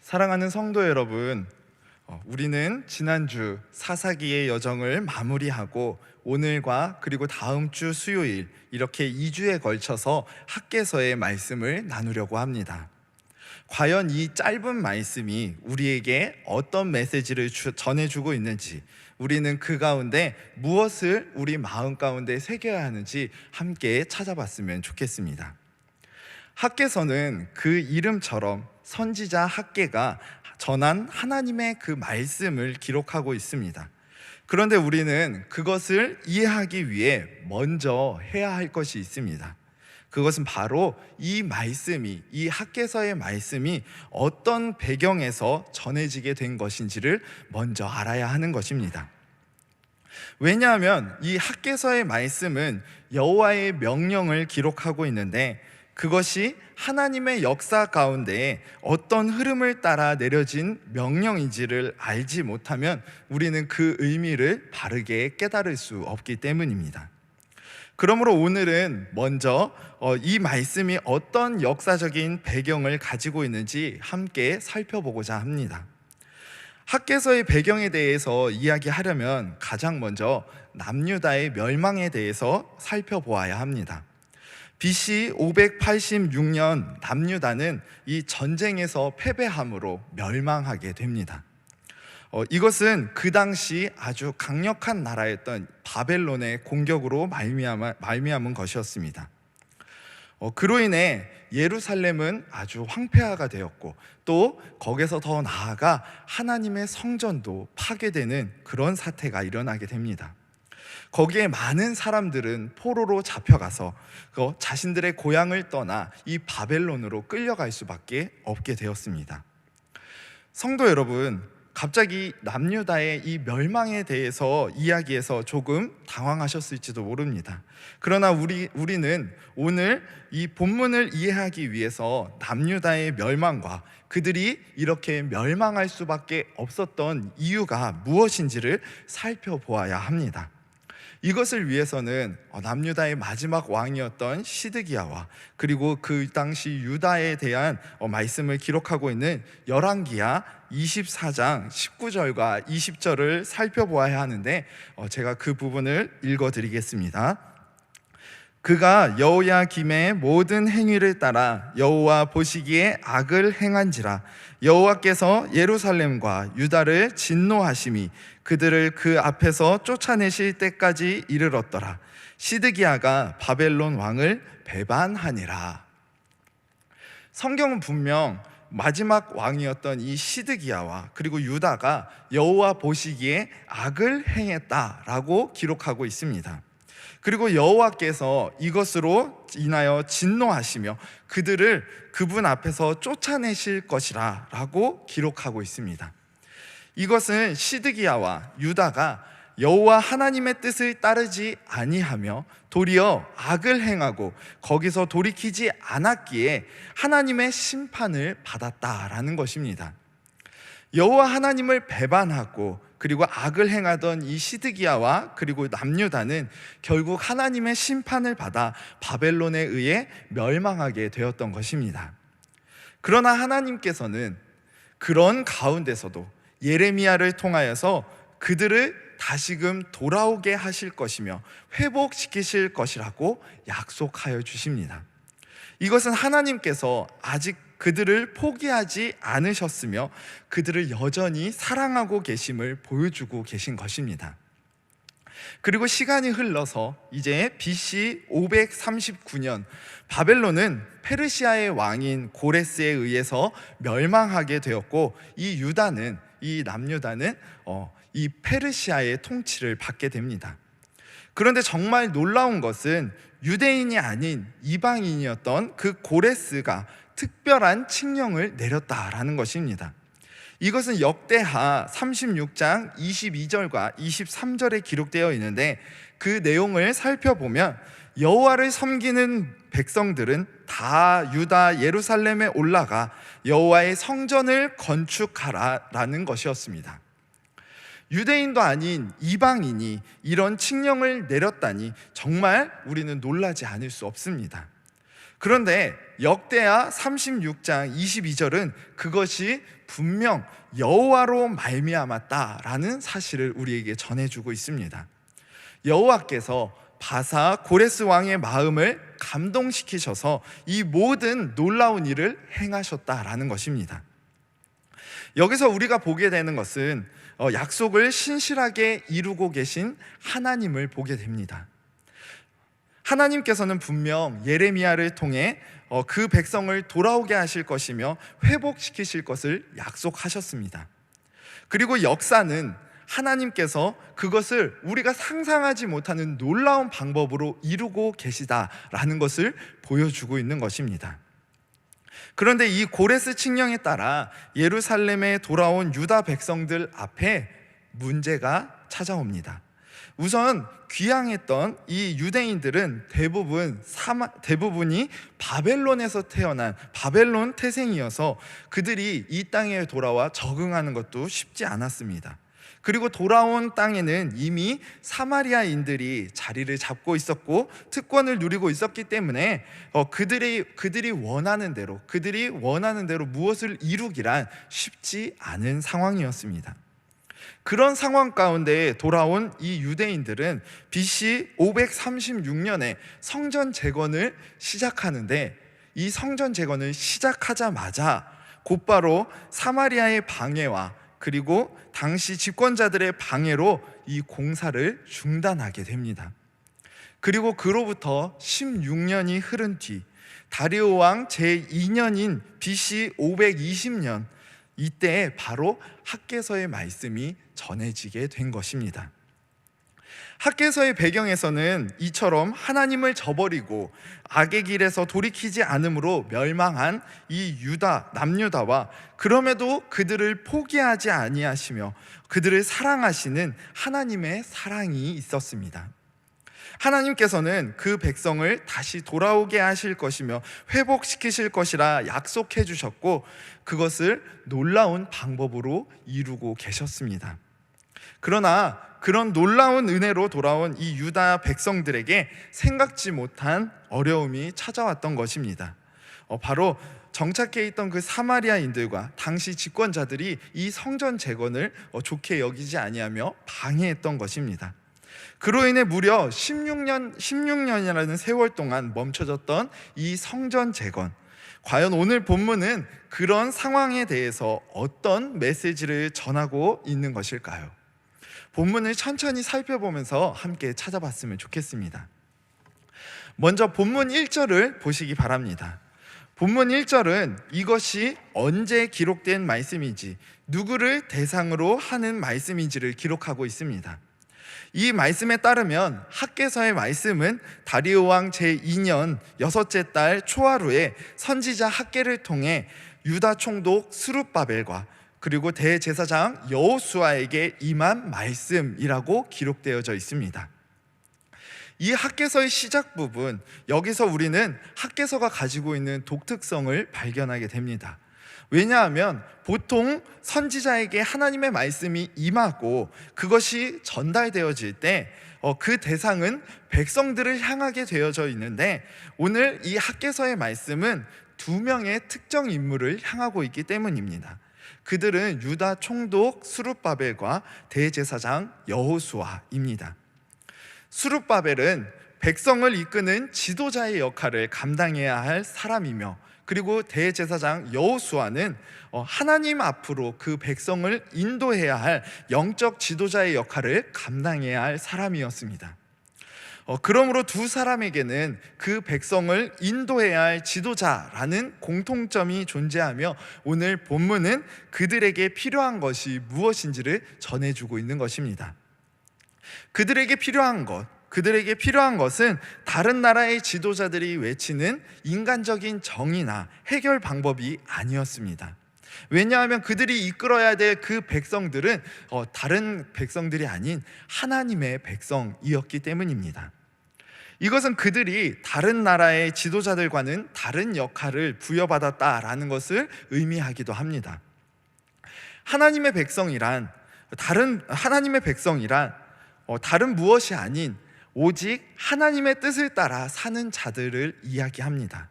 사랑하는 성도 여러분, 우리는 지난주 사사기의 여정을 마무리하고 오늘과 그리고 다음 주 수요일 이렇게 2주에 걸쳐서 학개서의 말씀을 나누려고 합니다. 과연 이 짧은 말씀이 우리에게 어떤 메시지를 전해주고 있는지, 우리는 그 가운데 무엇을 우리 마음 가운데 새겨야 하는지 함께 찾아봤으면 좋겠습니다. 학개서는 그 이름처럼 선지자 학개가 전한 하나님의 그 말씀을 기록하고 있습니다. 그런데 우리는 그것을 이해하기 위해 먼저 해야 할 것이 있습니다. 그것은 바로 이 학개서의 말씀이 어떤 배경에서 전해지게 된 것인지를 먼저 알아야 하는 것입니다. 왜냐하면 이 학개서의 말씀은 여호와의 명령을 기록하고 있는데, 그것이 하나님의 역사 가운데 어떤 흐름을 따라 내려진 명령인지를 알지 못하면 우리는 그 의미를 바르게 깨달을 수 없기 때문입니다. 그러므로 오늘은 먼저 이 말씀이 어떤 역사적인 배경을 가지고 있는지 함께 살펴보고자 합니다. 학개서의 배경에 대해서 이야기하려면 가장 먼저 남유다의 멸망에 대해서 살펴보아야 합니다. BC 586년 남유다는 이 전쟁에서 패배함으로 멸망하게 됩니다. 이것은 그 당시 아주 강력한 나라였던 바벨론의 공격으로 말미암은 것이었습니다. 그로 인해 예루살렘은 아주 황폐화가 되었고, 또 거기서 더 나아가 하나님의 성전도 파괴되는 그런 사태가 일어나게 됩니다. 거기에 많은 사람들은 포로로 잡혀가서 자신들의 고향을 떠나 이 바벨론으로 끌려갈 수밖에 없게 되었습니다. 성도 여러분, 갑자기 남유다의 이 멸망에 대해서 이야기해서 조금 당황하셨을지도 모릅니다. 그러나 우리는 오늘 이 본문을 이해하기 위해서 남유다의 멸망과 그들이 이렇게 멸망할 수밖에 없었던 이유가 무엇인지를 살펴보아야 합니다. 이것을 위해서는 남유다의 마지막 왕이었던 시드기야와 그리고 그 당시 유다에 대한 말씀을 기록하고 있는 열왕기하 24장 19절과 20절을 살펴보아야 하는데, 제가 그 부분을 읽어드리겠습니다. 그가 여호야김의 모든 행위를 따라 여호와 보시기에 악을 행한지라 여호와께서 예루살렘과 유다를 진노하심이 그들을 그 앞에서 쫓아내실 때까지 이르렀더라. 시드기야가 바벨론 왕을 배반하니라. 성경은 분명 마지막 왕이었던 이 시드기야와 그리고 유다가 여호와 보시기에 악을 행했다라고 기록하고 있습니다. 그리고 여호와께서 이것으로 인하여 진노하시며 그들을 그분 앞에서 쫓아내실 것이라 라고 기록하고 있습니다. 이것은 시드기야와 유다가 여호와 하나님의 뜻을 따르지 아니하며 도리어 악을 행하고 거기서 돌이키지 않았기에 하나님의 심판을 받았다라는 것입니다. 여호와 하나님을 배반하고 그리고 악을 행하던 이 시드기야와 그리고 남유다는 결국 하나님의 심판을 받아 바벨론에 의해 멸망하게 되었던 것입니다. 그러나 하나님께서는 그런 가운데서도 예레미야를 통하여서 그들을 다시금 돌아오게 하실 것이며 회복시키실 것이라고 약속하여 주십니다. 이것은 하나님께서 아직 그들을 포기하지 않으셨으며 그들을 여전히 사랑하고 계심을 보여주고 계신 것입니다. 그리고 시간이 흘러서 이제 BC 539년 바벨론은 페르시아의 왕인 고레스에 의해서 멸망하게 되었고, 이 남유다는 이 페르시아의 통치를 받게 됩니다. 그런데 정말 놀라운 것은 유대인이 아닌 이방인이었던 그 고레스가 특별한 칙령을 내렸다라는 것입니다. 이것은 역대하 36장 22절과 23절에 기록되어 있는데, 그 내용을 살펴보면 여호와를 섬기는 백성들은 다 유다 예루살렘에 올라가 여호와의 성전을 건축하라라는 것이었습니다. 유대인도 아닌 이방인이 이런 칙령을 내렸다니 정말 우리는 놀라지 않을 수 없습니다. 그런데 역대하 36장 22절은 그것이 분명 여호와로 말미암았다라는 사실을 우리에게 전해주고 있습니다. 여호와께서 바사 고레스 왕의 마음을 감동시키셔서 이 모든 놀라운 일을 행하셨다라는 것입니다. 여기서 우리가 보게 되는 것은 약속을 신실하게 이루고 계신 하나님을 보게 됩니다. 하나님께서는 분명 예레미야를 통해 그 백성을 돌아오게 하실 것이며 회복시키실 것을 약속하셨습니다. 그리고 역사는 하나님께서 그것을 우리가 상상하지 못하는 놀라운 방법으로 이루고 계시다라는 것을 보여주고 있는 것입니다. 그런데 이 고레스 칙령에 따라 예루살렘에 돌아온 유다 백성들 앞에 문제가 찾아옵니다. 우선 귀향했던 이 유대인들은 대부분이 바벨론에서 태어난 바벨론 태생이어서 그들이 이 땅에 돌아와 적응하는 것도 쉽지 않았습니다. 그리고 돌아온 땅에는 이미 사마리아인들이 자리를 잡고 있었고 특권을 누리고 있었기 때문에 그들이 원하는 대로 무엇을 이루기란 쉽지 않은 상황이었습니다. 그런 상황 가운데 돌아온 이 유대인들은 BC 536년에 성전 재건을 시작하는데, 이 성전 재건을 시작하자마자 곧바로 사마리아의 방해와 그리고 당시 집권자들의 방해로 이 공사를 중단하게 됩니다. 그리고 그로부터 16년이 흐른 뒤 다리오 왕 제2년인 BC 520년, 이때 바로 학개서의 말씀이 전해지게 된 것입니다. 학개서의 배경에서는 이처럼 하나님을 저버리고 악의 길에서 돌이키지 않음으로 멸망한 이 남유다와 그럼에도 그들을 포기하지 아니하시며 그들을 사랑하시는 하나님의 사랑이 있었습니다. 하나님께서는 그 백성을 다시 돌아오게 하실 것이며 회복시키실 것이라 약속해 주셨고 그것을 놀라운 방법으로 이루고 계셨습니다. 그러나 그런 놀라운 은혜로 돌아온 이 유다 백성들에게 생각지 못한 어려움이 찾아왔던 것입니다. 바로 정착해 있던 그 사마리아인들과 당시 집권자들이 이 성전 재건을 좋게 여기지 아니하며 방해했던 것입니다. 그로 인해 무려 16년이라는 세월 동안 멈춰졌던 이 성전 재건, 과연 오늘 본문은 그런 상황에 대해서 어떤 메시지를 전하고 있는 것일까요? 본문을 천천히 살펴보면서 함께 찾아봤으면 좋겠습니다. 먼저 본문 1절을 보시기 바랍니다. 본문 1절은 이것이 언제 기록된 말씀인지, 누구를 대상으로 하는 말씀인지를 기록하고 있습니다. 이 말씀에 따르면 학개서의 말씀은 다리오 왕 제2년 6째 달 초하루에 선지자 학개를 통해 유다 총독 스룹바벨과 그리고 대제사장 여호수아에게 임한 말씀이라고 기록되어져 있습니다. 이 학개서의 시작 부분, 여기서 우리는 학개서가 가지고 있는 독특성을 발견하게 됩니다. 왜냐하면 보통 선지자에게 하나님의 말씀이 임하고 그것이 전달되어질 때 그 대상은 백성들을 향하게 되어져 있는데, 오늘 이 학개서의 말씀은 2명의 특정 인물을 향하고 있기 때문입니다. 그들은 유다 총독 스룹바벨과 대제사장 여호수아입니다. 스룹바벨은 백성을 이끄는 지도자의 역할을 감당해야 할 사람이며, 그리고 대제사장 여호수아는 하나님 앞으로 그 백성을 인도해야 할 영적 지도자의 역할을 감당해야 할 사람이었습니다. 그러므로 두 사람에게는 그 백성을 인도해야 할 지도자라는 공통점이 존재하며 오늘 본문은 그들에게 필요한 것이 무엇인지를 전해주고 있는 것입니다. 그들에게 필요한 것은 다른 나라의 지도자들이 외치는 인간적인 정의나 해결 방법이 아니었습니다. 왜냐하면 그들이 이끌어야 될 그 백성들은 다른 백성들이 아닌 하나님의 백성이었기 때문입니다. 이것은 그들이 다른 나라의 지도자들과는 다른 역할을 부여받았다라는 것을 의미하기도 합니다. 하나님의 백성이란 다른 무엇이 아닌 오직 하나님의 뜻을 따라 사는 자들을 이야기합니다.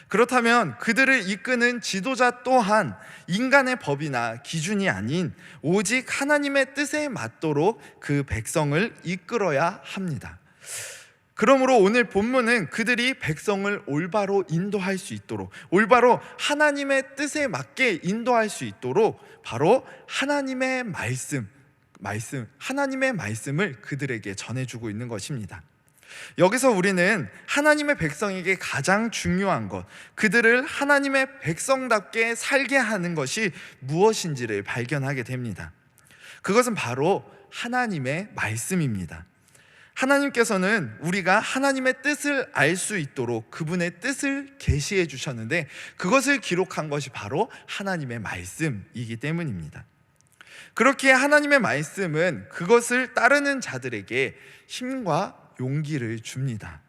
그렇다면 그들을 이끄는 지도자 또한 인간의 법이나 기준이 아닌 오직 하나님의 뜻에 맞도록 그 백성을 이끌어야 합니다. 그러므로 오늘 본문은 그들이 백성을 올바로 인도할 수 있도록, 올바로 하나님의 뜻에 맞게 인도할 수 있도록 바로 하나님의 하나님의 말씀을 그들에게 전해주고 있는 것입니다. 여기서 우리는 하나님의 백성에게 가장 중요한 것, 그들을 하나님의 백성답게 살게 하는 것이 무엇인지를 발견하게 됩니다. 그것은 바로 하나님의 말씀입니다. 하나님께서는 우리가 하나님의 뜻을 알 수 있도록 그분의 뜻을 계시해 주셨는데, 그것을 기록한 것이 바로 하나님의 말씀이기 때문입니다. 그렇게 하나님의 말씀은 그것을 따르는 자들에게 힘과 용기를 줍니다.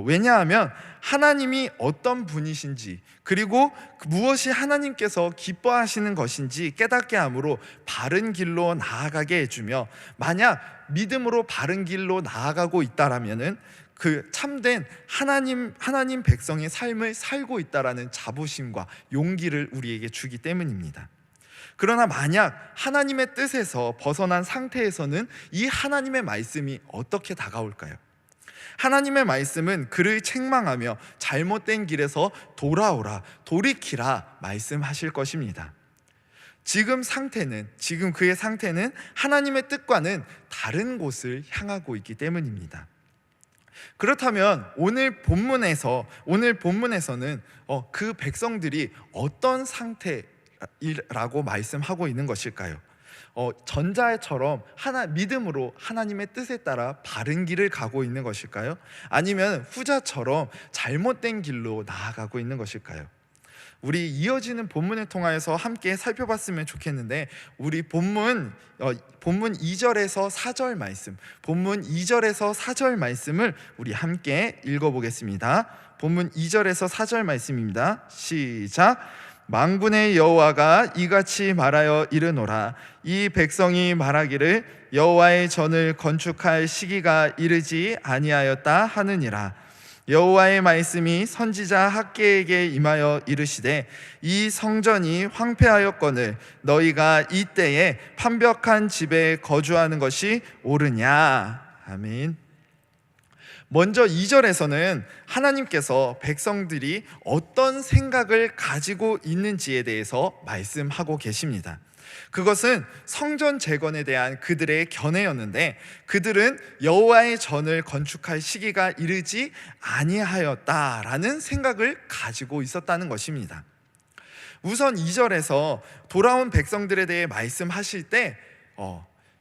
왜냐하면 하나님이 어떤 분이신지, 그리고 무엇이 하나님께서 기뻐하시는 것인지 깨닫게 함으로 바른 길로 나아가게 해주며, 만약 믿음으로 바른 길로 나아가고 있다라면은 그 참된 하나님 백성의 삶을 살고 있다라는 자부심과 용기를 우리에게 주기 때문입니다. 그러나 만약 하나님의 뜻에서 벗어난 상태에서는 이 하나님의 말씀이 어떻게 다가올까요? 하나님의 말씀은 그를 책망하며 잘못된 길에서 돌아오라, 돌이키라 말씀하실 것입니다. 지금 그의 상태는 하나님의 뜻과는 다른 곳을 향하고 있기 때문입니다. 그렇다면 오늘 본문에서는 그 백성들이 어떤 상태라고 말씀하고 있는 것일까요? 전자처럼 믿음으로 하나님의 뜻에 따라 바른 길을 가고 있는 것일까요? 아니면 후자처럼 잘못된 길로 나아가고 있는 것일까요? 우리 이어지는 본문을 통하여서 함께 살펴봤으면 좋겠는데, 우리 본문 2절에서 4절 말씀, 본문 2절에서 4절 말씀을 우리 함께 읽어보겠습니다. 본문 2절에서 4절 말씀입니다. 시작. 만군의 여호와가 이같이 말하여 이르노라. 이 백성이 말하기를 여호와의 전을 건축할 시기가 이르지 아니하였다 하느니라. 여호와의 말씀이 선지자 학개에게 임하여 이르시되 이 성전이 황폐하였거늘 너희가 이때에 판벽한 집에 거주하는 것이 옳으냐. 아멘. 먼저 2절에서는 하나님께서 백성들이 어떤 생각을 가지고 있는지에 대해서 말씀하고 계십니다. 그것은 성전 재건에 대한 그들의 견해였는데, 그들은 여호와의 전을 건축할 시기가 이르지 아니하였다라는 생각을 가지고 있었다는 것입니다. 우선 2절에서 돌아온 백성들에 대해 말씀하실 때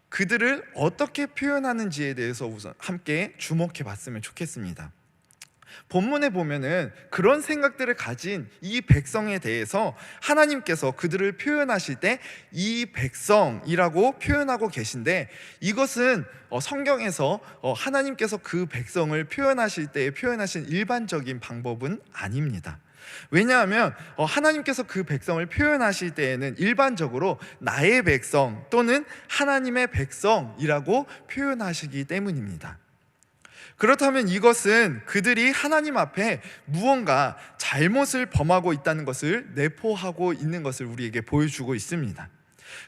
그들을 어떻게 표현하는지에 대해서 우선 함께 주목해 봤으면 좋겠습니다. 본문에 보면은 그런 생각들을 가진 이 백성에 대해서 하나님께서 그들을 표현하실 때 이 백성이라고 표현하고 계신데, 이것은 성경에서 하나님께서 그 백성을 표현하실 때 표현하신 일반적인 방법은 아닙니다. 왜냐하면 하나님께서 그 백성을 표현하실 때에는 일반적으로 나의 백성 또는 하나님의 백성이라고 표현하시기 때문입니다. 그렇다면 이것은 그들이 하나님 앞에 무언가 잘못을 범하고 있다는 것을 내포하고 있는 것을 우리에게 보여주고 있습니다.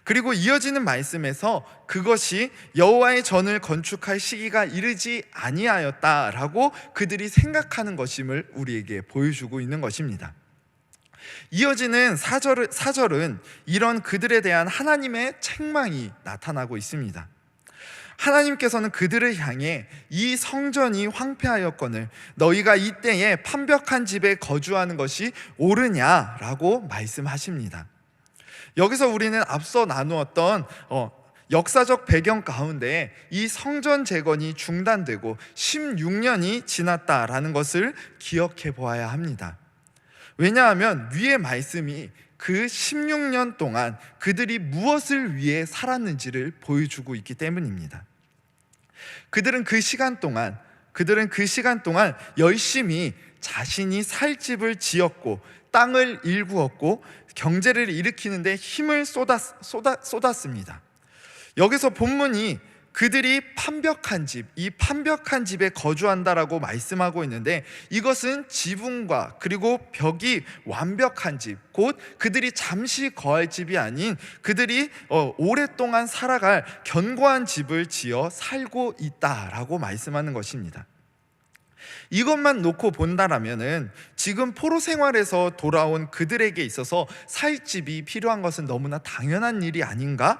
그리고 이어지는 말씀에서 그것이 여호와의 전을 건축할 시기가 이르지 아니하였다라고 그들이 생각하는 것임을 우리에게 보여주고 있는 것입니다. 이어지는 4절은 이런 그들에 대한 하나님의 책망이 나타나고 있습니다. 하나님께서는 그들을 향해 이 성전이 황폐하였거늘 너희가 이때에 판벽한 집에 거주하는 것이 옳으냐라고 말씀하십니다. 여기서 우리는 앞서 나누었던 역사적 배경 가운데 이 성전 재건이 중단되고 16년이 지났다라는 것을 기억해 보아야 합니다. 왜냐하면 위의 말씀이 그 16년 동안 그들이 무엇을 위해 살았는지를 보여주고 있기 때문입니다. 그들은 그 시간 동안 열심히 자신이 살 집을 지었고 땅을 일구었고 경제를 일으키는데 힘을 쏟았습니다. 여기서 본문이 그들이 판벽한 집, 이 판벽한 집에 거주한다라고 말씀하고 있는데, 이것은 지붕과 그리고 벽이 완벽한 집, 곧 그들이 잠시 거할 집이 아닌 그들이 오랫동안 살아갈 견고한 집을 지어 살고 있다라고 말씀하는 것입니다. 이것만 놓고 본다라면은 지금 포로 생활에서 돌아온 그들에게 있어서 살 집이 필요한 것은 너무나 당연한 일이 아닌가?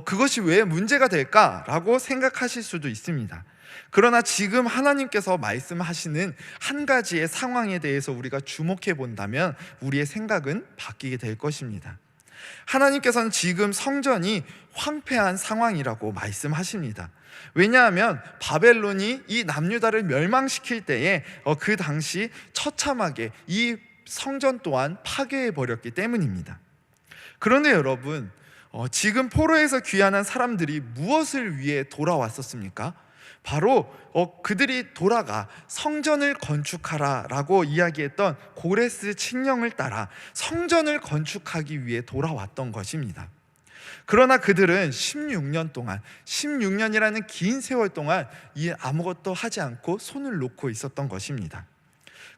그것이 왜 문제가 될까라고 생각하실 수도 있습니다. 그러나 지금 하나님께서 말씀하시는 한 가지의 상황에 대해서 우리가 주목해 본다면 우리의 생각은 바뀌게 될 것입니다. 하나님께서는 지금 성전이 황폐한 상황이라고 말씀하십니다. 왜냐하면 바벨론이 이 남유다를 멸망시킬 때에 그 당시 처참하게 이 성전 또한 파괴해 버렸기 때문입니다. 그런데 여러분, 지금 포로에서 귀환한 사람들이 무엇을 위해 돌아왔었습니까? 바로 그들이 돌아가 성전을 건축하라 라고 이야기했던 고레스 칙령을 따라 성전을 건축하기 위해 돌아왔던 것입니다. 그러나 그들은 16년 동안, 16년이라는 긴 세월 동안 아무것도 하지 않고 손을 놓고 있었던 것입니다.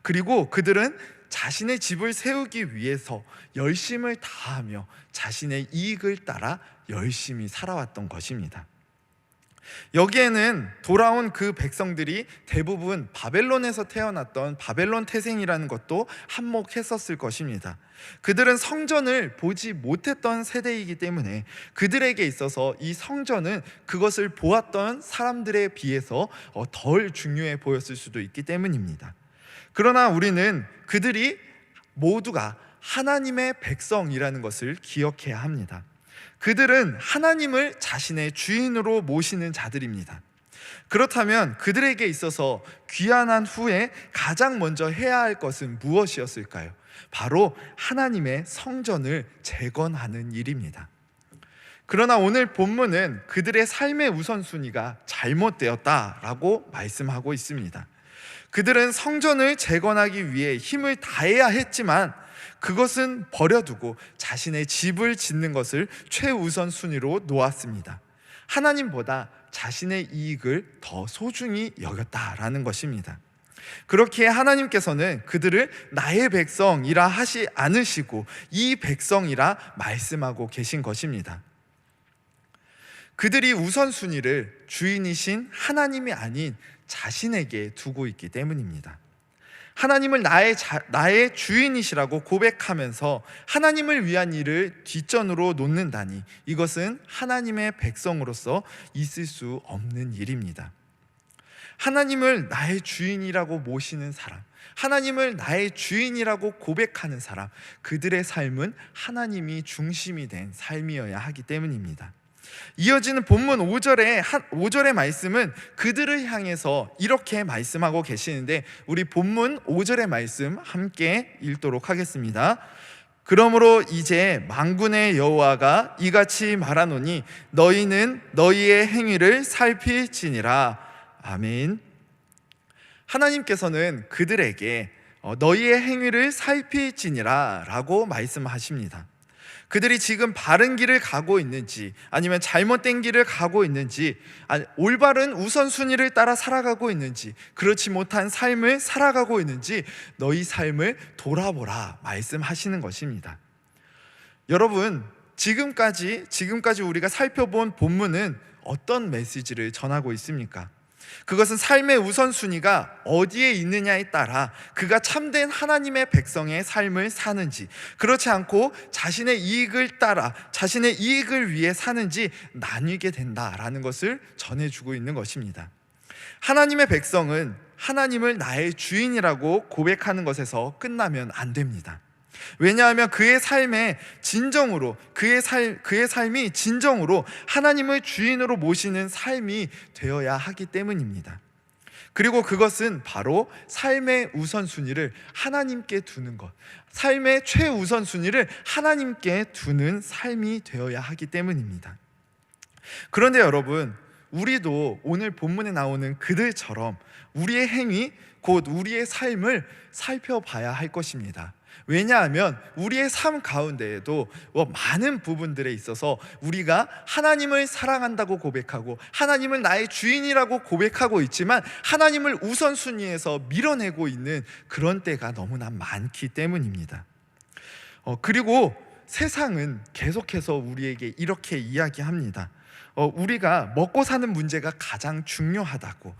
그리고 그들은 자신의 집을 세우기 위해서 열심을 다하며 자신의 이익을 따라 열심히 살아왔던 것입니다. 여기에는 돌아온 그 백성들이 대부분 바벨론에서 태어났던 바벨론 태생이라는 것도 한몫했었을 것입니다. 그들은 성전을 보지 못했던 세대이기 때문에 그들에게 있어서 이 성전은 그것을 보았던 사람들에 비해서 덜 중요해 보였을 수도 있기 때문입니다. 그러나 우리는 그들이 모두가 하나님의 백성이라는 것을 기억해야 합니다. 그들은 하나님을 자신의 주인으로 모시는 자들입니다. 그렇다면 그들에게 있어서 귀환한 후에 가장 먼저 해야 할 것은 무엇이었을까요? 바로 하나님의 성전을 재건하는 일입니다. 그러나 오늘 본문은 그들의 삶의 우선순위가 잘못되었다라고 말씀하고 있습니다. 그들은 성전을 재건하기 위해 힘을 다해야 했지만 그것은 버려두고 자신의 집을 짓는 것을 최우선 순위로 놓았습니다. 하나님보다 자신의 이익을 더 소중히 여겼다라는 것입니다. 그렇기에 하나님께서는 그들을 나의 백성이라 하지 않으시고 이 백성이라 말씀하고 계신 것입니다. 그들이 우선순위를 주인이신 하나님이 아닌 자신에게 두고 있기 때문입니다. 하나님을 나의 주인이시라고 고백하면서 하나님을 위한 일을 뒷전으로 놓는다니 이것은 하나님의 백성으로서 있을 수 없는 일입니다. 하나님을 나의 주인이라고 모시는 사람, 하나님을 나의 주인이라고 고백하는 사람, 그들의 삶은 하나님이 중심이 된 삶이어야 하기 때문입니다. 이어지는 본문 5절의 말씀은 그들을 향해서 이렇게 말씀하고 계시는데 우리 본문 5절의 말씀 함께 읽도록 하겠습니다. 그러므로 이제 만군의 여호와가 이같이 말하노니 너희는 너희의 행위를 살필지니라. 아멘. 하나님께서는 그들에게 너희의 행위를 살필지니라 라고 말씀하십니다. 그들이 지금 바른 길을 가고 있는지 아니면 잘못된 길을 가고 있는지 올바른 우선순위를 따라 살아가고 있는지 그렇지 못한 삶을 살아가고 있는지 너희 삶을 돌아보라 말씀하시는 것입니다. 여러분, 지금까지 우리가 살펴본 본문은 어떤 메시지를 전하고 있습니까? 그것은 삶의 우선순위가 어디에 있느냐에 따라 그가 참된 하나님의 백성의 삶을 사는지 그렇지 않고 자신의 이익을 따라 자신의 이익을 위해 사는지 나뉘게 된다라는 것을 전해주고 있는 것입니다. 하나님의 백성은 하나님을 나의 주인이라고 고백하는 것에서 끝나면 안 됩니다. 왜냐하면 그의 삶이 진정으로 하나님을 주인으로 모시는 삶이 되어야 하기 때문입니다. 그리고 그것은 바로 삶의 우선순위를 하나님께 두는 것, 삶의 최우선순위를 하나님께 두는 삶이 되어야 하기 때문입니다. 그런데 여러분, 우리도 오늘 본문에 나오는 그들처럼 우리의 행위, 곧 우리의 삶을 살펴봐야 할 것입니다. 왜냐하면 우리의 삶 가운데에도 많은 부분들에 있어서 우리가 하나님을 사랑한다고 고백하고 하나님을 나의 주인이라고 고백하고 있지만 하나님을 우선순위에서 밀어내고 있는 그런 때가 너무나 많기 때문입니다. 그리고 세상은 계속해서 우리에게 이렇게 이야기합니다. 우리가 먹고 사는 문제가 가장 중요하다고,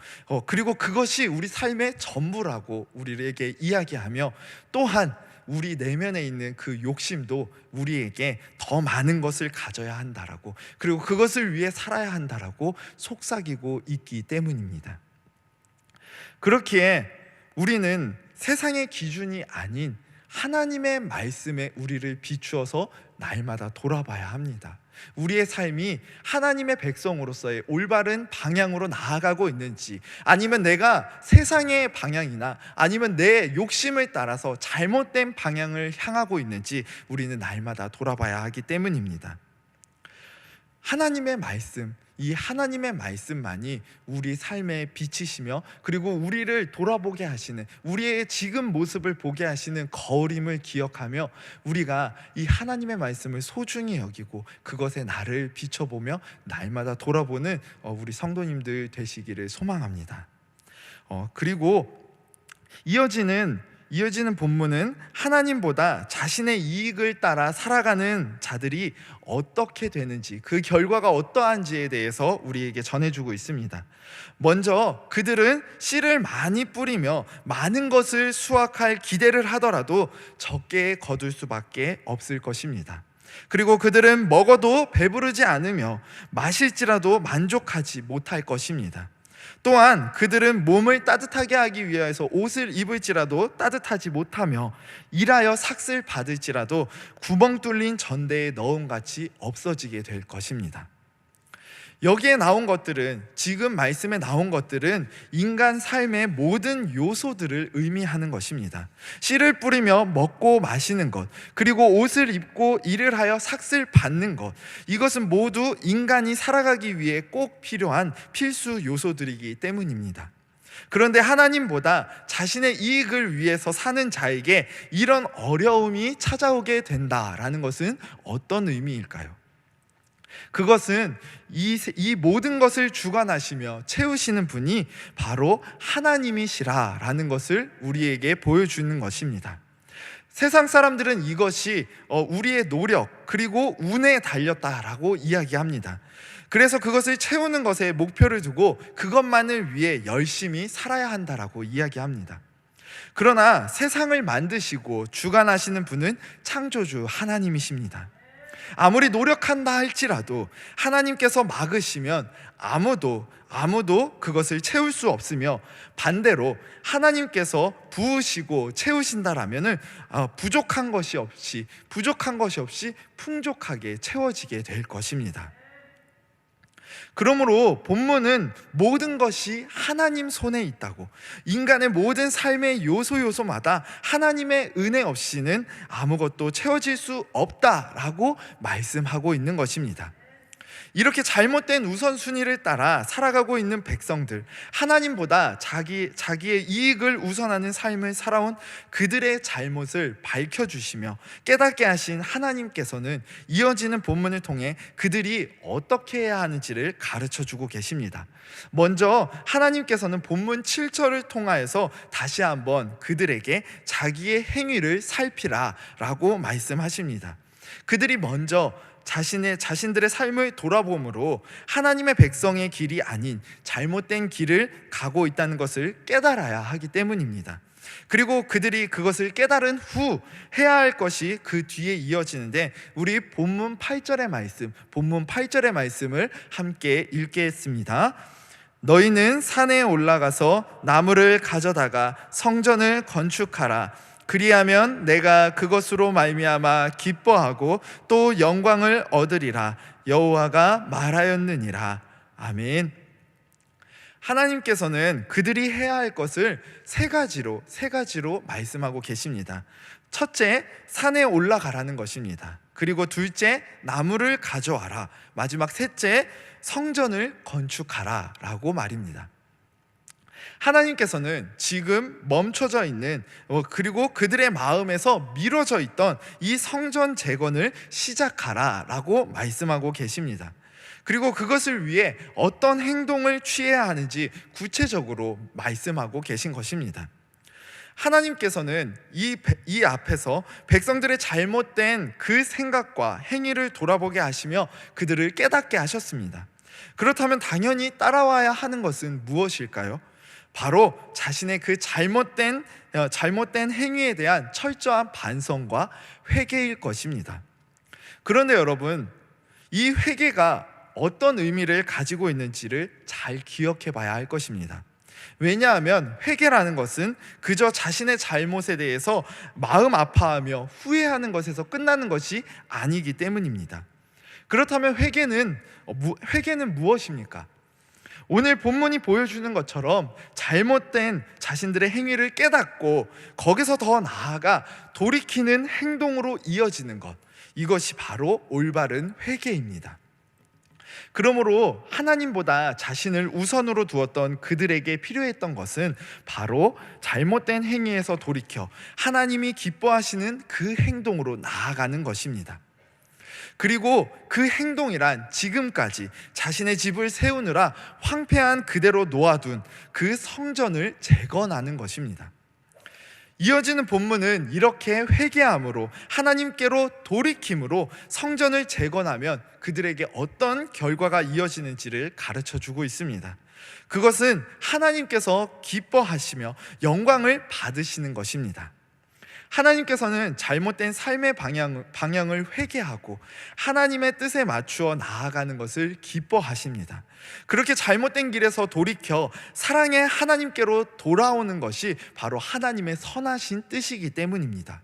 그리고 그것이 우리 삶의 전부라고 우리에게 이야기하며, 또한 우리 내면에 있는 그 욕심도 우리에게 더 많은 것을 가져야 한다라고, 그리고 그것을 위해 살아야 한다라고 속삭이고 있기 때문입니다. 그렇기에 우리는 세상의 기준이 아닌 하나님의 말씀에 우리를 비추어서 날마다 돌아봐야 합니다. 우리의 삶이 하나님의 백성으로서의 올바른 방향으로 나아가고 있는지, 아니면 내가 세상의 방향이나 아니면 내 욕심을 따라서 잘못된 방향을 향하고 있는지 우리는 날마다 돌아봐야 하기 때문입니다. 하나님의 말씀, 이 하나님의 말씀만이 우리 삶의 빛이시며, 그리고 우리를 돌아보게 하시는, 우리의 지금 모습을 보게 하시는 거울임을 기억하며 우리가 이 하나님의 말씀을 소중히 여기고 그것에 나를 비춰보며 날마다 돌아보는 우리 성도님들 되시기를 소망합니다. 그리고 이어지는 본문은 하나님보다 자신의 이익을 따라 살아가는 자들이 어떻게 되는지, 그 결과가 어떠한지에 대해서 우리에게 전해주고 있습니다. 먼저 그들은 씨를 많이 뿌리며 많은 것을 수확할 기대를 하더라도 적게 거둘 수밖에 없을 것입니다. 그리고 그들은 먹어도 배부르지 않으며 마실지라도 만족하지 못할 것입니다. 또한 그들은 몸을 따뜻하게 하기 위해서 옷을 입을지라도 따뜻하지 못하며 일하여 삭슬 받을지라도 구멍 뚫린 전대에 넣음같이 없어지게 될 것입니다. 여기에 나온 것들은, 지금 말씀에 나온 것들은 인간 삶의 모든 요소들을 의미하는 것입니다. 씨를 뿌리며 먹고 마시는 것, 그리고 옷을 입고 일을 하여 삭슬 받는 것, 이것은 모두 인간이 살아가기 위해 꼭 필요한 필수 요소들이기 때문입니다. 그런데 하나님보다 자신의 이익을 위해서 사는 자에게 이런 어려움이 찾아오게 된다라는 것은 어떤 의미일까요? 그것은 이 모든 것을 주관하시며 채우시는 분이 바로 하나님이시라라는 것을 우리에게 보여주는 것입니다. 세상 사람들은 이것이 우리의 노력 그리고 운에 달렸다라고 이야기합니다. 그래서 그것을 채우는 것에 목표를 두고 그것만을 위해 열심히 살아야 한다라고 이야기합니다. 그러나 세상을 만드시고 주관하시는 분은 창조주 하나님이십니다. 아무리 노력한다 할지라도 하나님께서 막으시면 아무도 그것을 채울 수 없으며, 반대로 하나님께서 부으시고 채우신다라면은 부족한 것이 없이 풍족하게 채워지게 될 것입니다. 그러므로 본문은 모든 것이 하나님 손에 있다고, 인간의 모든 삶의 요소마다 하나님의 은혜 없이는 아무것도 채워질 수 없다라고 말씀하고 있는 것입니다. 이렇게 잘못된 우선순위를 따라 살아가고 있는 백성들, 하나님보다 자기의 이익을 우선하는 삶을 살아온 그들의 잘못을 밝혀주시며 깨닫게 하신 하나님께서는 이어지는 본문을 통해 그들이 어떻게 해야 하는지를 가르쳐주고 계십니다. 먼저 하나님께서는 본문 7절을 통하여서 다시 한번 그들에게 자기의 행위를 살피라 라고 말씀하십니다. 그들이 먼저 자신들의 삶을 돌아봄으로 하나님의 백성의 길이 아닌 잘못된 길을 가고 있다는 것을 깨달아야 하기 때문입니다. 그리고 그들이 그것을 깨달은 후 해야 할 것이 그 뒤에 이어지는데, 우리 본문 8절의 말씀을 함께 읽겠습니다. 너희는 산에 올라가서 나무를 가져다가 성전을 건축하라. 그리하면 내가 그것으로 말미암아 기뻐하고 또 영광을 얻으리라. 여호와가 말하였느니라. 아멘. 하나님께서는 그들이 해야 할 것을 세 가지로 말씀하고 계십니다. 첫째, 산에 올라가라는 것입니다. 그리고 둘째, 나무를 가져와라. 마지막 셋째, 성전을 건축하라 라고 말입니다. 하나님께서는 지금 멈춰져 있는 그리고 그들의 마음에서 미뤄져 있던 이 성전 재건을 시작하라라고 말씀하고 계십니다. 그리고 그것을 위해 어떤 행동을 취해야 하는지 구체적으로 말씀하고 계신 것입니다. 하나님께서는 이 앞에서 백성들의 잘못된 그 생각과 행위를 돌아보게 하시며 그들을 깨닫게 하셨습니다. 그렇다면 당연히 따라와야 하는 것은 무엇일까요? 바로 자신의 그 잘못된 행위에 대한 철저한 반성과 회개일 것입니다. 그런데 여러분, 이 회개가 어떤 의미를 가지고 있는지를 잘 기억해 봐야 할 것입니다. 왜냐하면 회개라는 것은 그저 자신의 잘못에 대해서 마음 아파하며 후회하는 것에서 끝나는 것이 아니기 때문입니다. 그렇다면 회개는 무엇입니까? 오늘 본문이 보여주는 것처럼 잘못된 자신들의 행위를 깨닫고 거기서 더 나아가 돌이키는 행동으로 이어지는 것, 이것이 바로 올바른 회개입니다. 그러므로 하나님보다 자신을 우선으로 두었던 그들에게 필요했던 것은 바로 잘못된 행위에서 돌이켜 하나님이 기뻐하시는 그 행동으로 나아가는 것입니다. 그리고 그 행동이란 지금까지 자신의 집을 세우느라 황폐한 그대로 놓아둔 그 성전을 재건하는 것입니다. 이어지는 본문은 이렇게 회개함으로 하나님께로 돌이킴으로 성전을 재건하면 그들에게 어떤 결과가 이어지는지를 가르쳐 주고 있습니다. 그것은 하나님께서 기뻐하시며 영광을 받으시는 것입니다. 하나님께서는 잘못된 삶의 방향을 회개하고 하나님의 뜻에 맞추어 나아가는 것을 기뻐하십니다. 그렇게 잘못된 길에서 돌이켜 사랑의 하나님께로 돌아오는 것이 바로 하나님의 선하신 뜻이기 때문입니다.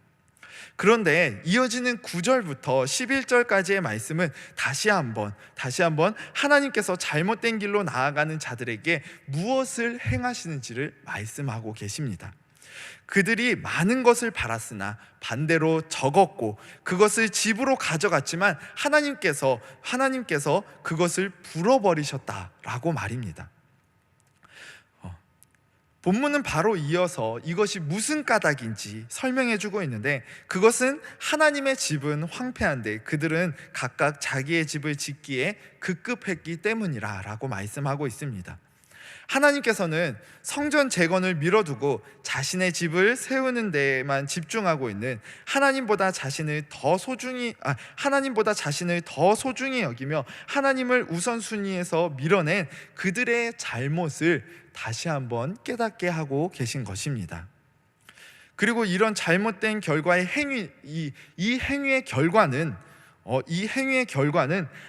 그런데 이어지는 9절부터 11절까지의 말씀은 다시 한번 하나님께서 잘못된 길로 나아가는 자들에게 무엇을 행하시는지를 말씀하고 계십니다. 그들이 많은 것을 바랐으나 반대로 적었고 그것을 집으로 가져갔지만 하나님께서 그것을 불어버리셨다라고 말입니다. 본문은 바로 이어서 이것이 무슨 까닭인지 설명해 주고 있는데, 그것은 하나님의 집은 황폐한데 그들은 각각 자기의 집을 짓기에 급급했기 때문이라 라고 말씀하고 있습니다. 하나님께서는 성전 재건을 미뤄두고 자신의 집을 세우는 데에만 집중하고 있는 하나님보다 자신을 더 소중히 여기며 하나님을 우선순위에서 밀어낸 그들의 잘못을 다시 한번 깨닫게 하고 계신 것입니다. 그리고 이런 잘못된 결과의 이 행위의 결과는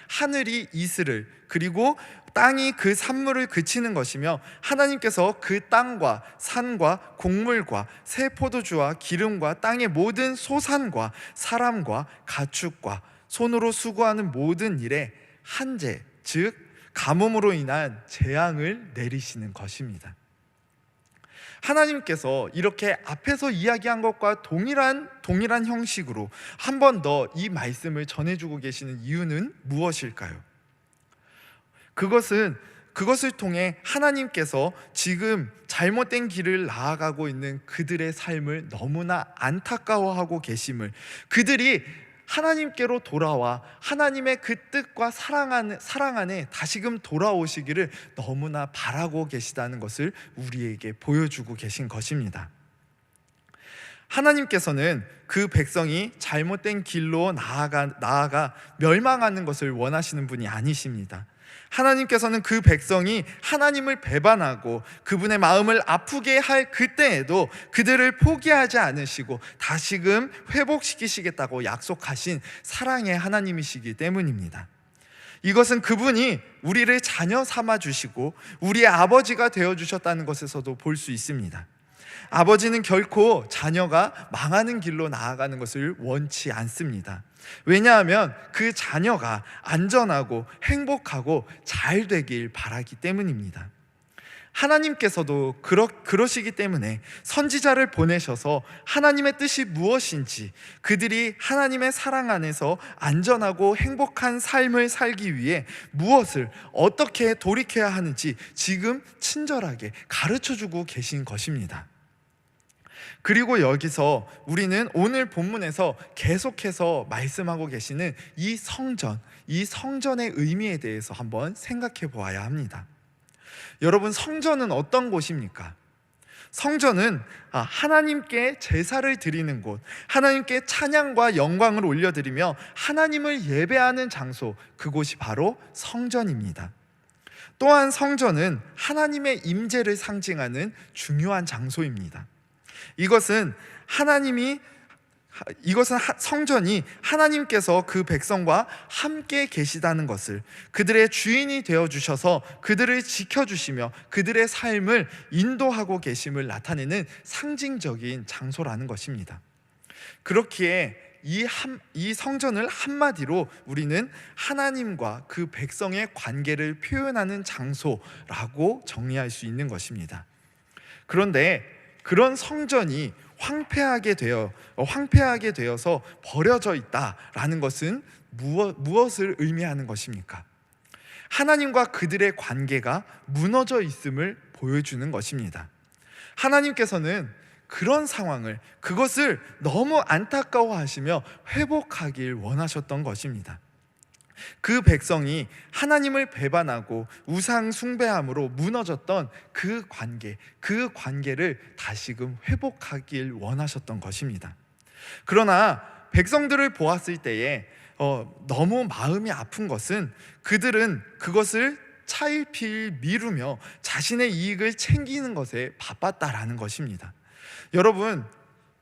하늘이 이슬을 그리고 땅이 그 산물을 그치는 것이며, 하나님께서 그 땅과 산과 곡물과 새 포도주와 기름과 땅의 모든 소산과 사람과 가축과 손으로 수고하는 모든 일에 한재, 즉 가뭄으로 인한 재앙을 내리시는 것입니다. 하나님께서 이렇게 앞에서 이야기한 것과 동일한 형식으로 한 번 더 이 말씀을 전해주고 계시는 이유는 무엇일까요? 그것을 통해 하나님께서 지금 잘못된 길을 나아가고 있는 그들의 삶을 너무나 안타까워하고 계심을, 그들이 하나님께로 돌아와 하나님의 그 뜻과 사랑 안에 다시금 돌아오시기를 너무나 바라고 계시다는 것을 우리에게 보여주고 계신 것입니다. 하나님께서는 그 백성이 잘못된 길로 나아가 멸망하는 것을 원하시는 분이 아니십니다. 하나님께서는 그 백성이 하나님을 배반하고 그분의 마음을 아프게 할 그때에도 그들을 포기하지 않으시고 다시금 회복시키시겠다고 약속하신 사랑의 하나님이시기 때문입니다. 이것은 그분이 우리를 자녀 삼아 주시고 우리의 아버지가 되어 주셨다는 것에서도 볼 수 있습니다. 아버지는 결코 자녀가 망하는 길로 나아가는 것을 원치 않습니다. 왜냐하면 그 자녀가 안전하고 행복하고 잘 되길 바라기 때문입니다. 하나님께서도 그러시기 때문에 선지자를 보내셔서 하나님의 뜻이 무엇인지, 그들이 하나님의 사랑 안에서 안전하고 행복한 삶을 살기 위해 무엇을 어떻게 돌이켜야 하는지 지금 친절하게 가르쳐주고 계신 것입니다. 그리고 여기서 우리는 오늘 본문에서 계속해서 말씀하고 계시는 이 성전의 의미에 대해서 한번 생각해 보아야 합니다. 여러분, 성전은 어떤 곳입니까? 성전은 하나님께 제사를 드리는 곳, 하나님께 찬양과 영광을 올려드리며 하나님을 예배하는 장소, 그곳이 바로 성전입니다. 또한 성전은 하나님의 임재를 상징하는 중요한 장소입니다. 이것은 성전이 하나님께서 그 백성과 함께 계시다는 것을, 그들의 주인이 되어주셔서 그들을 지켜주시며 그들의 삶을 인도하고 계심을 나타내는 상징적인 장소라는 것입니다. 그렇기에 이 성전을 한마디로 우리는 하나님과 그 백성의 관계를 표현하는 장소라고 정리할 수 있는 것입니다. 그런데 그런 성전이 황폐하게 되어서 버려져 있다라는 것은 무엇을 의미하는 것입니까? 하나님과 그들의 관계가 무너져 있음을 보여주는 것입니다. 하나님께서는 그런 상황을, 그것을 너무 안타까워하시며 회복하길 원하셨던 것입니다. 그 백성이 하나님을 배반하고 우상 숭배함으로 무너졌던 그 관계를 다시금 회복하길 원하셨던 것입니다. 그러나 백성들을 보았을 때에 너무 마음이 아픈 것은, 그들은 그것을 차일피일 미루며 자신의 이익을 챙기는 것에 바빴다라는 것입니다. 여러분,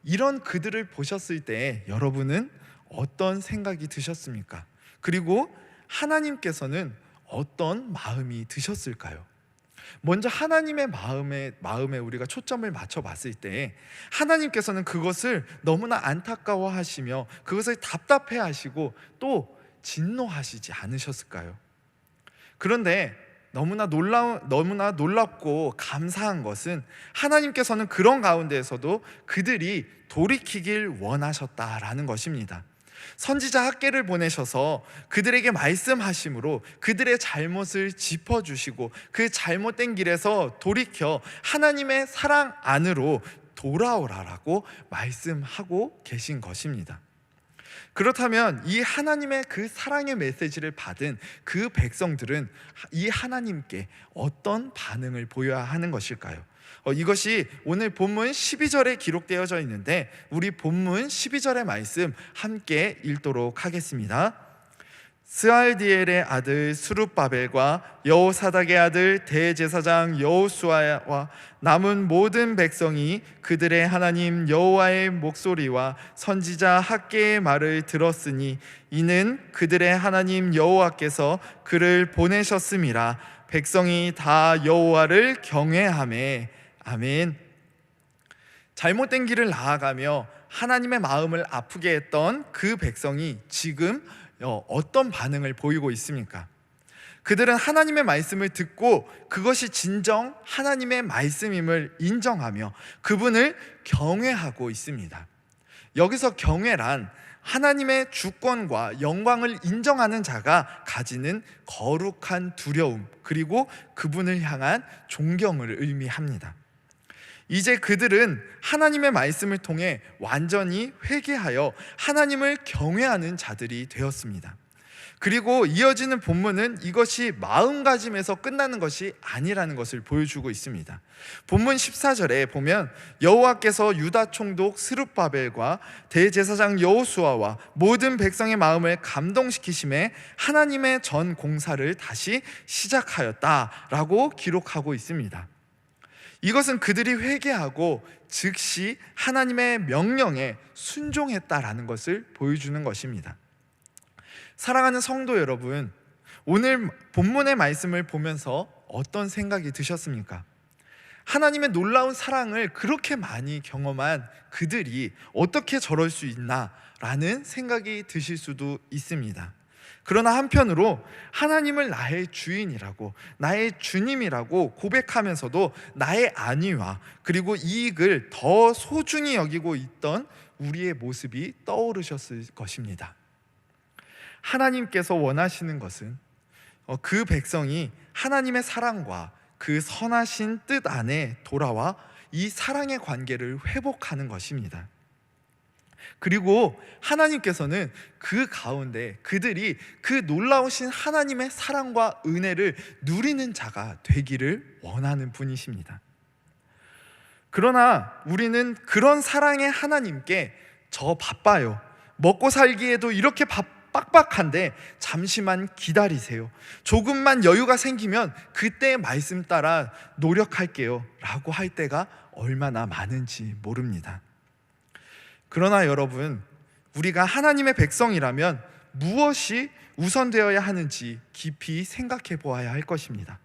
이런 그들을 보셨을 때 여러분은 어떤 생각이 드셨습니까? 그리고 하나님께서는 어떤 마음이 드셨을까요? 먼저 하나님의 마음에 우리가 초점을 맞춰 봤을 때 하나님께서는 그것을 너무나 안타까워하시며 그것을 답답해하시고 또 진노하시지 않으셨을까요? 그런데 너무나 놀랍고 감사한 것은, 하나님께서는 그런 가운데에서도 그들이 돌이키길 원하셨다라는 것입니다. 선지자 학개를 보내셔서 그들에게 말씀하심으로 그들의 잘못을 짚어주시고 그 잘못된 길에서 돌이켜 하나님의 사랑 안으로 돌아오라라고 말씀하고 계신 것입니다. 그렇다면 이 하나님의 그 사랑의 메시지를 받은 그 백성들은 이 하나님께 어떤 반응을 보여야 하는 것일까요? 이것이 오늘 본문 12절에 기록되어져 있는데, 우리 본문 12절의 말씀 함께 읽도록 하겠습니다. 스알디엘의 아들 스룹바벨과 여호사닥의 아들 대제사장 여호수아와 남은 모든 백성이 그들의 하나님 여호와의 목소리와 선지자 학개의 말을 들었으니 이는 그들의 하나님 여호와께서 그를 보내셨음이라. 백성이 다 여호와를 경외하매. 아멘. 잘못된 길을 나아가며 하나님의 마음을 아프게 했던 그 백성이 지금 어떤 반응을 보이고 있습니까? 그들은 하나님의 말씀을 듣고 그것이 진정 하나님의 말씀임을 인정하며 그분을 경외하고 있습니다. 여기서 경외란 하나님의 주권과 영광을 인정하는 자가 가지는 거룩한 두려움, 그리고 그분을 향한 존경을 의미합니다. 이제 그들은 하나님의 말씀을 통해 완전히 회개하여 하나님을 경외하는 자들이 되었습니다. 그리고 이어지는 본문은 이것이 마음가짐에서 끝나는 것이 아니라는 것을 보여주고 있습니다. 본문 14절에 보면 여호와께서 유다 총독 스룹바벨과 대제사장 여호수아와 모든 백성의 마음을 감동시키심에 하나님의 전 공사를 다시 시작하였다라고 기록하고 있습니다. 이것은 그들이 회개하고 즉시 하나님의 명령에 순종했다라는 것을 보여주는 것입니다. 사랑하는 성도 여러분, 오늘 본문의 말씀을 보면서 어떤 생각이 드셨습니까? 하나님의 놀라운 사랑을 그렇게 많이 경험한 그들이 어떻게 저럴 수 있나 라는 생각이 드실 수도 있습니다. 그러나 한편으로 하나님을 나의 주인이라고, 나의 주님이라고 고백하면서도 나의 안위와 그리고 이익을 더 소중히 여기고 있던 우리의 모습이 떠오르셨을 것입니다. 하나님께서 원하시는 것은 그 백성이 하나님의 사랑과 그 선하신 뜻 안에 돌아와 이 사랑의 관계를 회복하는 것입니다. 그리고 하나님께서는 그 가운데 그들이 그 놀라우신 하나님의 사랑과 은혜를 누리는 자가 되기를 원하는 분이십니다. 그러나 우리는 그런 사랑의 하나님께 저 바빠요, 먹고 살기에도 이렇게 빡빡한데 잠시만 기다리세요, 조금만 여유가 생기면 그때 말씀 따라 노력할게요 라고 할 때가 얼마나 많은지 모릅니다. 그러나 여러분, 우리가 하나님의 백성이라면 무엇이 우선되어야 하는지 깊이 생각해 보아야 할 것입니다.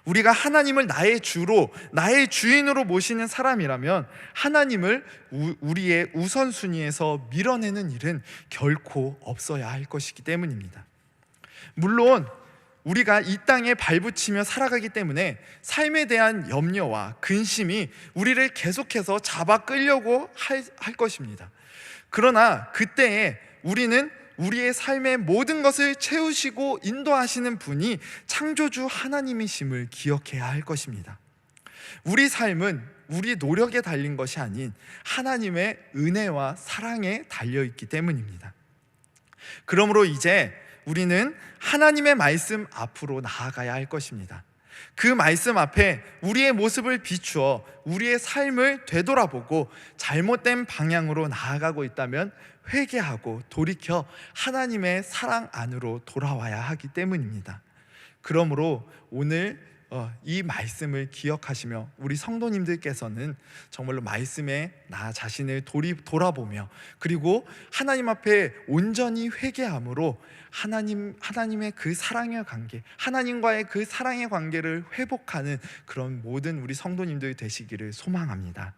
우리가 하나님을 나의 주로, 나의 주인으로 모시는 사람이라면 하나님을 우리의 우선순위에서 밀어내는 일은 결코 없어야 할 것이기 때문입니다. 물론 우리가 이 땅에 발붙이며 살아가기 때문에 삶에 대한 염려와 근심이 우리를 계속해서 잡아 끌려고 할 것입니다. 그러나 그때에 우리는 우리의 삶의 모든 것을 채우시고 인도하시는 분이 창조주 하나님이심을 기억해야 할 것입니다. 우리 삶은 우리 노력에 달린 것이 아닌 하나님의 은혜와 사랑에 달려있기 때문입니다. 그러므로 이제 우리는 하나님의 말씀 앞으로 나아가야 할 것입니다. 그 말씀 앞에 우리의 모습을 비추어 우리의 삶을 되돌아보고 잘못된 방향으로 나아가고 있다면 회개하고 돌이켜 하나님의 사랑 안으로 돌아와야 하기 때문입니다. 그러므로 오늘 이 말씀을 기억하시며 우리 성도님들께서는 정말로 말씀에 나 자신을 돌아보며 그리고 하나님 앞에 온전히 회개함으로 하나님의 그 사랑의 관계, 하나님과의 그 사랑의 관계를 회복하는 그런 모든 우리 성도님들 되시기를 소망합니다.